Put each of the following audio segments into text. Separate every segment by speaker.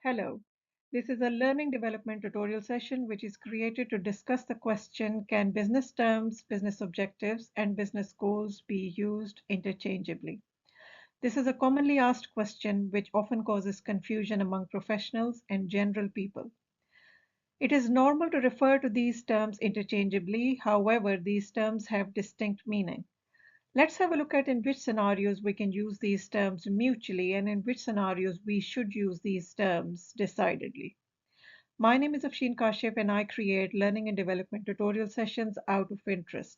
Speaker 1: Hello. This is a learning development tutorial session which is created to discuss the question, can business terms, business objectives, and business goals be used interchangeably? This is a commonly asked question which often causes confusion among professionals and general people. It is normal to refer to these terms interchangeably, however, these terms have distinct meaning. Let's have a look at in which scenarios we can use these terms mutually and in which scenarios we should use these terms decidedly. My name is Afshin Kashif and I create learning and development tutorial sessions out of interest.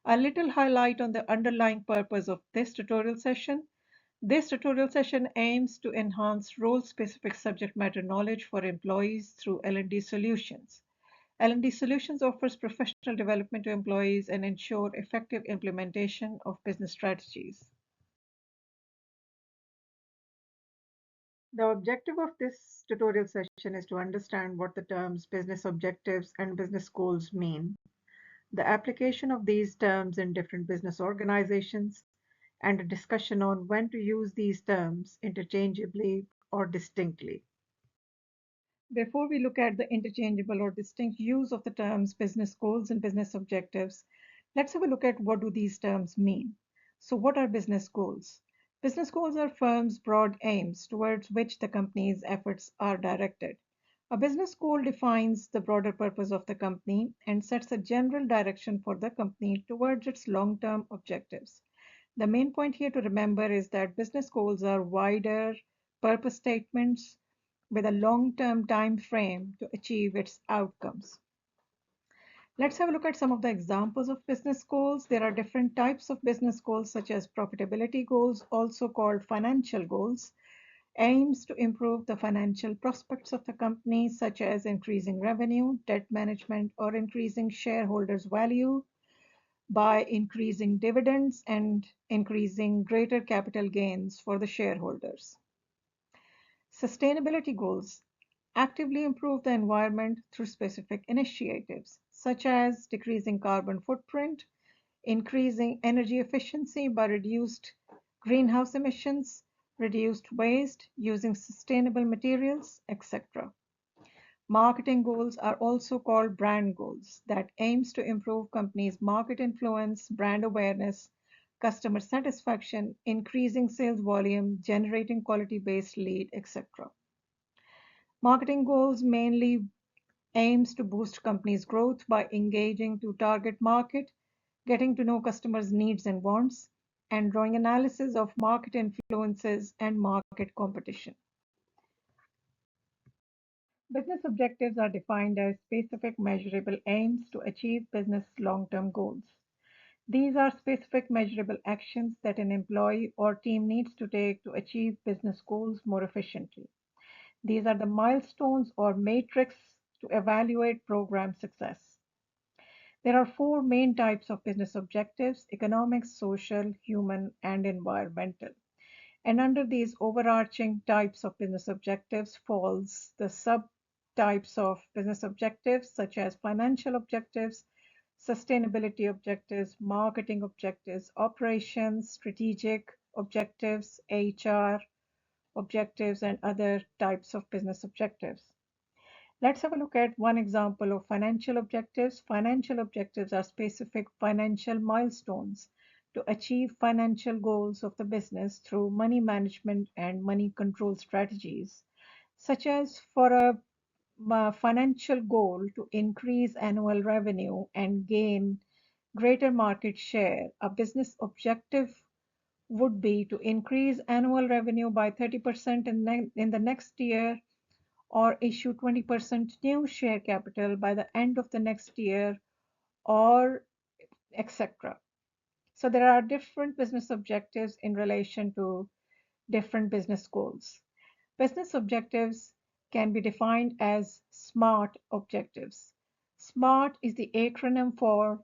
Speaker 1: A little highlight on the underlying purpose of this tutorial session. This tutorial session aims to enhance role-specific subject matter knowledge for employees through L&D Solutions. L&D Solutions offers professional development to employees and ensure effective implementation of business strategies. The objective of this tutorial session is to understand what the terms business objectives and business goals mean, the application of these terms in different business organizations, and a discussion on when to use these terms interchangeably or distinctly. Before we look at the interchangeable or distinct use of the terms business goals and business objectives, let's have a look at what do these terms mean. So what are business goals? Business goals are firms' broad aims towards which the company's efforts are directed. A business goal defines the broader purpose of the company and sets a general direction for the company towards its long-term objectives. The main point here to remember is that business goals are wider purpose statements with a long-term time frame to achieve its outcomes. Let's have a look at some of the examples of business goals. There are different types of business goals, such as profitability goals, also called financial goals, aims to improve the financial prospects of the company, such as increasing revenue, debt management, or increasing shareholders' value by increasing dividends and increasing greater capital gains for the shareholders. Sustainability goals actively improve the environment through specific initiatives, such as decreasing carbon footprint, increasing energy efficiency by reduced greenhouse emissions, reduced waste, using sustainable materials, etc. Marketing goals are also called brand goals that aims to improve companies' market influence, brand awareness, customer satisfaction, increasing sales volume, generating quality-based lead, etc. Marketing goals mainly aims to boost companies' growth by engaging to target market, getting to know customers' needs and wants, and drawing analysis of market influences and market competition. Business objectives are defined as specific measurable aims to achieve business long-term goals. These are specific measurable actions that an employee or team needs to take to achieve business goals more efficiently. These are the milestones or matrix to evaluate program success. There are four main types of business objectives: economic, social, human, and environmental. And under these overarching types of business objectives falls the subtypes of business objectives such as financial objectives, sustainability objectives, marketing objectives, operations, strategic objectives, HR objectives, and other types of business objectives. Let's have a look at one example of financial objectives. Financial objectives are specific financial milestones to achieve financial goals of the business through money management and money control strategies, such as for a financial goal to increase annual revenue and gain greater market share. A business objective would be to increase annual revenue by 30% in the next year, or issue 20% new share capital by the end of the next year, or etc. So there are different business objectives in relation to different business goals. Business objectives can be defined as SMART objectives. SMART is the acronym for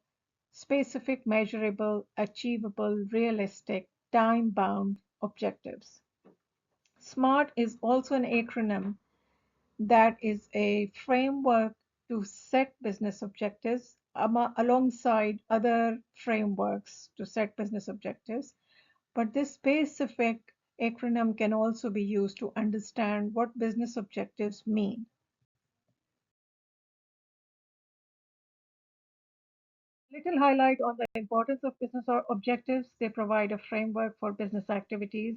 Speaker 1: specific, measurable, achievable, realistic, time-bound objectives. SMART is also an acronym that is a framework to set business objectives alongside other frameworks to set business objectives. But this specific Acronym can also be used to understand what business objectives mean. Little highlight on the importance of business objectives. They provide a framework for business activities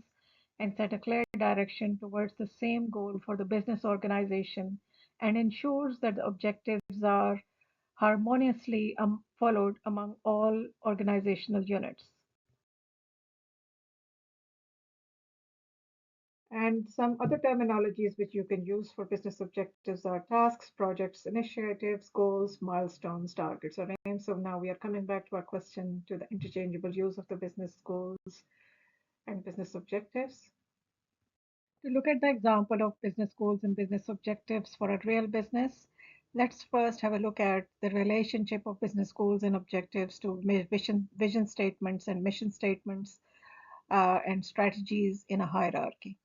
Speaker 1: and set a clear direction towards the same goal for the business organization and ensures that the objectives are harmoniously followed among all organizational units. And some other terminologies which you can use for business objectives are tasks, projects, initiatives, goals, milestones, targets, or aims. So now we are coming back to our question to the interchangeable use of the business goals and business objectives. To look at the example of business goals and business objectives for a real business, let's first have a look at the relationship of business goals and objectives to vision statements and mission statements and strategies in a hierarchy.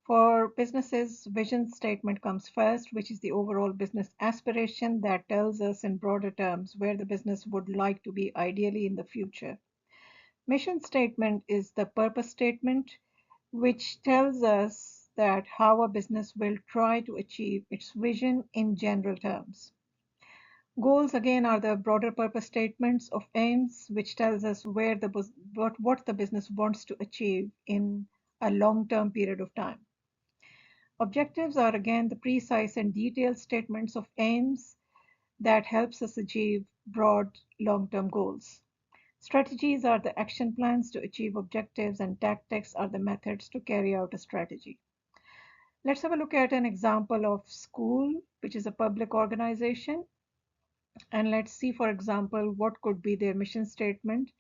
Speaker 1: For businesses, vision statement comes first, which is the overall business aspiration that tells us in broader terms where the business would like to be ideally in the future. Mission statement is the purpose statement, which tells us that how a business will try to achieve its vision in general terms. Goals again are the broader purpose statements of aims, which tells us where what the business wants to achieve in a long-term period of time. Objectives are again the precise and detailed statements of aims that helps us achieve broad long-term goals. Strategies are the action plans to achieve objectives, and tactics are the methods to carry out a strategy. Let's have a look at an example of school, which is a public organization. And let's see, for example, what could be their mission statement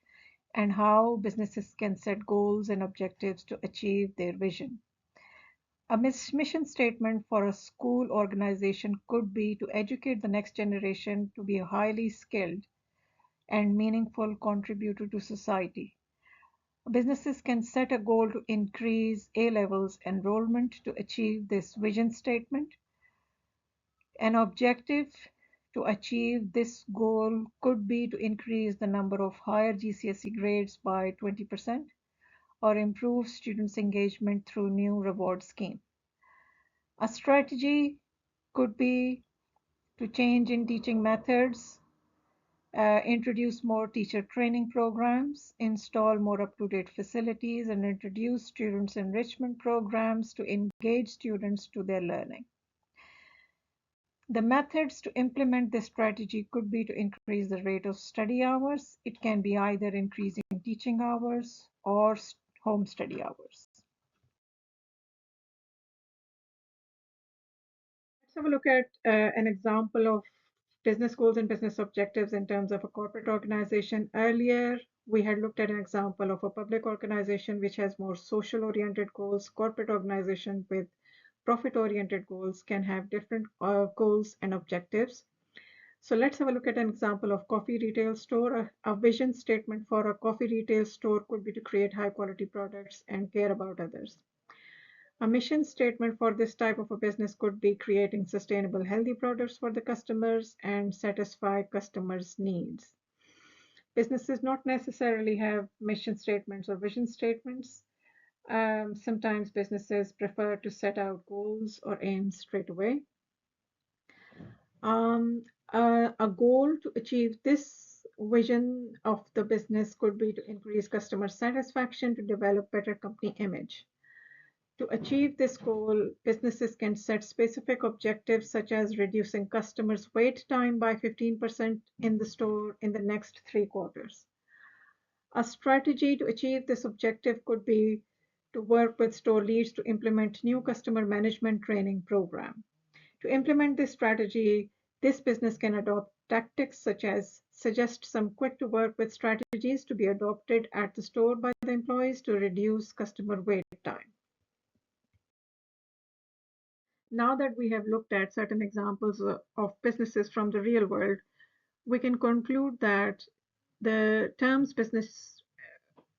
Speaker 1: and how businesses can set goals and objectives to achieve their vision. A mission statement for a school organization could be to educate the next generation to be a highly skilled and meaningful contributor to society. Businesses can set a goal to increase A levels enrollment to achieve this vision statement. An objective to achieve this goal could be to increase the number of higher GCSE grades by 20% or improve students' engagement through new reward scheme. A strategy could be to change in teaching methods, introduce more teacher training programs, install more up-to-date facilities, and introduce students enrichment programs to engage students to their learning. The methods to implement this strategy could be to increase the rate of study hours. It can be either increasing teaching hours or home study hours. Let's have a look at an example of business goals and business objectives in terms of a corporate organization. Earlier, we had looked at an example of a public organization which has more social oriented goals. Corporate organization with profit oriented goals can have different goals and objectives. So let's have a look at an example of coffee retail store. A vision statement for a coffee retail store could be to create high quality products and care about others. A mission statement for this type of a business could be creating sustainable, healthy products for the customers and satisfy customers' needs. Businesses not necessarily have mission statements or vision statements. Sometimes businesses prefer to set out goals or aims straight away. A goal to achieve this vision of the business could be to increase customer satisfaction, to develop better company image. To achieve this goal, businesses can set specific objectives such as reducing customers' wait time by 15% in the store in the next 3 quarters. A strategy to achieve this objective could be to work with store leads to implement new customer management training program. To implement this strategy, this business can adopt tactics such as suggest some quick to work with strategies to be adopted at the store by the employees to reduce customer wait time. Now that we have looked at certain examples of businesses from the real world, we can conclude that the terms business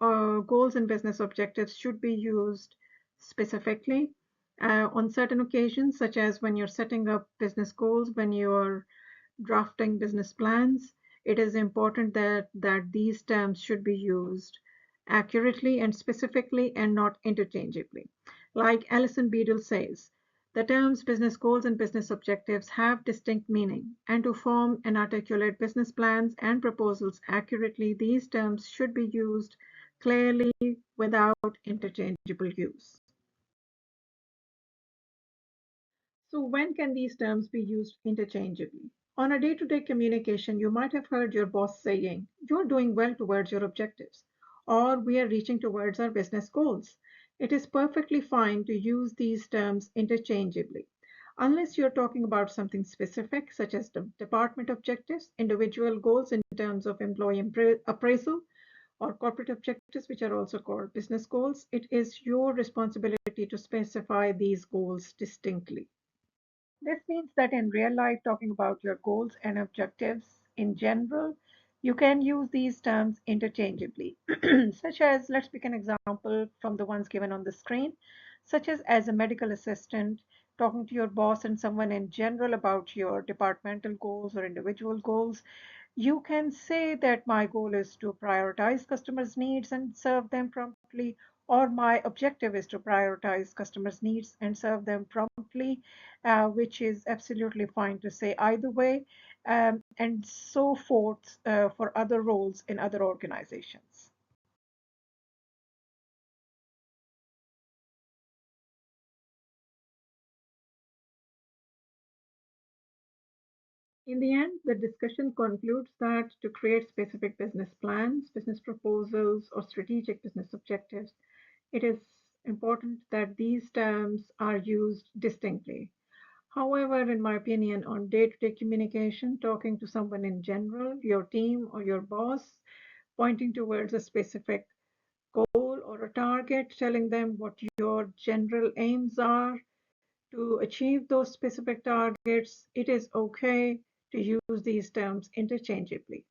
Speaker 1: goals and business objectives should be used specifically on certain occasions, such as when you're setting up business goals, when you're drafting business plans. It is important that these terms should be used accurately and specifically and not interchangeably. Like Alison Beadle says, the terms business goals and business objectives have distinct meaning, and to form and articulate business plans and proposals accurately, these terms should be used clearly without interchangeable use. So when can these terms be used interchangeably? On a day-to-day communication, you might have heard your boss saying, "You're doing well towards your objectives," or "We are reaching towards our business goals." It is perfectly fine to use these terms interchangeably, unless you're talking about something specific, such as the department objectives, individual goals in terms of employee appraisal, or corporate objectives, which are also called business goals. It is your responsibility to specify these goals distinctly. This means that in real life, talking about your goals and objectives in general, you can use these terms interchangeably, such as, let's pick an example from the ones given on the screen, such as a medical assistant, talking to your boss and someone in general about your departmental goals or individual goals. You can say that my goal is to prioritize customers' needs and serve them promptly, or my objective is to prioritize customers' needs and serve them promptly, which is absolutely fine to say either way, and so forth for other roles in other organizations. In the end, the discussion concludes that to create specific business plans, business proposals, or strategic business objectives, it is important that these terms are used distinctly. However, in my opinion, on day-to-day communication, talking to someone in general, your team or your boss, pointing towards a specific goal or a target, telling them what your general aims are to achieve those specific targets, it is okay to use these terms interchangeably.